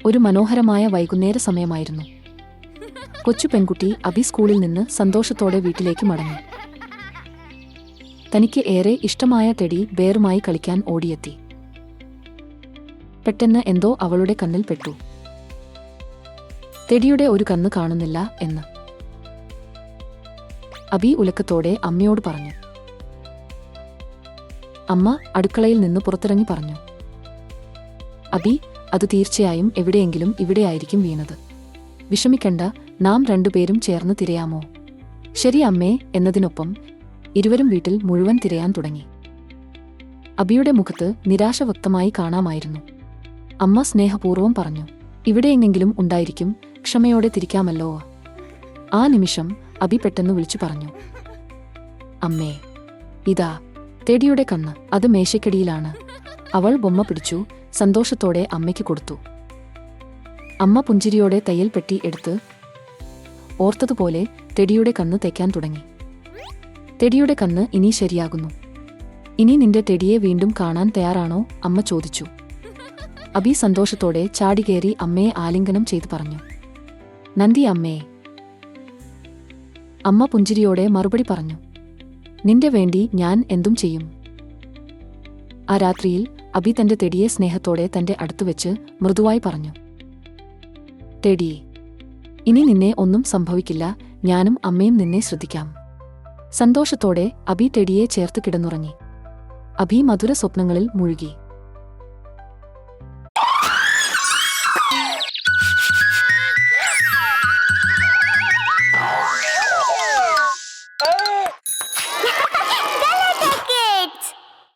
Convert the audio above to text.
ഒരു മനോഹരമായ വൈകുന്നേര സമയമായിരുന്നു. കൊച്ചു പെൺകുട്ടി അബി സ്കൂളിൽ നിന്ന് സന്തോഷത്തോടെ വീട്ടിലേക്ക് മടങ്ങി. തനിക്ക് ഏറെ ഇഷ്ടമായ ടെഡി ബെയറുമായി കളിക്കാൻ ഓടിയെത്തി. പെട്ടെന്ന് എന്തോ അവളുടെ കണ്ണിൽ പെട്ടു. ടെഡിയുടെ ഒരു കണ്ണ് കാണുന്നില്ല എന്ന് അബി ഉലക്കത്തോടെ അമ്മയോട് പറഞ്ഞു. അമ്മ അടുക്കളയിൽ നിന്ന് പുറത്തിറങ്ങി പറഞ്ഞു, അബി, അത് തീർച്ചയായും എവിടെയെങ്കിലും ഇവിടെയായിരിക്കും വീണത്. വിഷമിക്കണ്ട, നാം രണ്ടുപേരും ചേർന്ന് തിരയാമോ? ശരി അമ്മേ എന്നതിനൊപ്പം ഇരുവരും വീട്ടിൽ മുഴുവൻ തിരയാൻ തുടങ്ങി. അബിയുടെ മുഖത്ത് നിരാശ വ്യക്തമായി കാണാമായിരുന്നു. അമ്മ സ്നേഹപൂർവ്വം പറഞ്ഞു, ഇവിടെയെങ്കിലും ഉണ്ടായിരിക്കും, ക്ഷമയോടെ തിരിക്കാമല്ലോ. ആ നിമിഷം അബി പെട്ടെന്ന് വിളിച്ചു പറഞ്ഞു, അമ്മേ, ഇതാ ടെഡിയുടെ കണ്ണ്, അത് മേശയ്ക്കടിയിലാണ്. അവൾ ബൊമ്മ പിടിച്ചു സന്തോഷത്തോടെ അമ്മയ്ക്ക് കൊടുത്തു. അമ്മ പുഞ്ചിരിയോടെ തയ്യൽപ്പെട്ടി എടുത്ത് ഓർത്തതുപോലെ ടെഡിയുടെ കണ്ണ് തേക്കാൻ തുടങ്ങി. ടെഡിയുടെ കണ്ണ് ഇനി ശരിയാകുന്നു. ഇനി നിന്റെ ടെഡിയെ വീണ്ടും കാണാൻ തയ്യാറാണോ? അമ്മ ചോദിച്ചു. അബി സന്തോഷത്തോടെ ചാടികേറി അമ്മയെ ആലിംഗനം ചെയ്തു പറഞ്ഞു, നന്ദി അമ്മേ. അമ്മ പുഞ്ചിരിയോടെ മറുപടി പറഞ്ഞു, നിന്റെ വേണ്ടി ഞാൻ എന്തും ചെയ്യും. ആ രാത്രിയിൽ അബി തന്റെ ടെഡിയെ സ്നേഹത്തോടെ തന്റെ അടുത്തുവെച്ച് മൃദുവായി പറഞ്ഞു, ടെഡി, ഇനി നിന്നെ ഒന്നും സംഭവിക്കില്ല, ഞാനും അമ്മയും നിന്നെ ശ്രദ്ധിക്കാം. സന്തോഷത്തോടെ അബി ടെഡിയെ ചേർത്ത് കിടന്നുറങ്ങി. അബി മധുര സ്വപ്നങ്ങളിൽ മുഴുകി.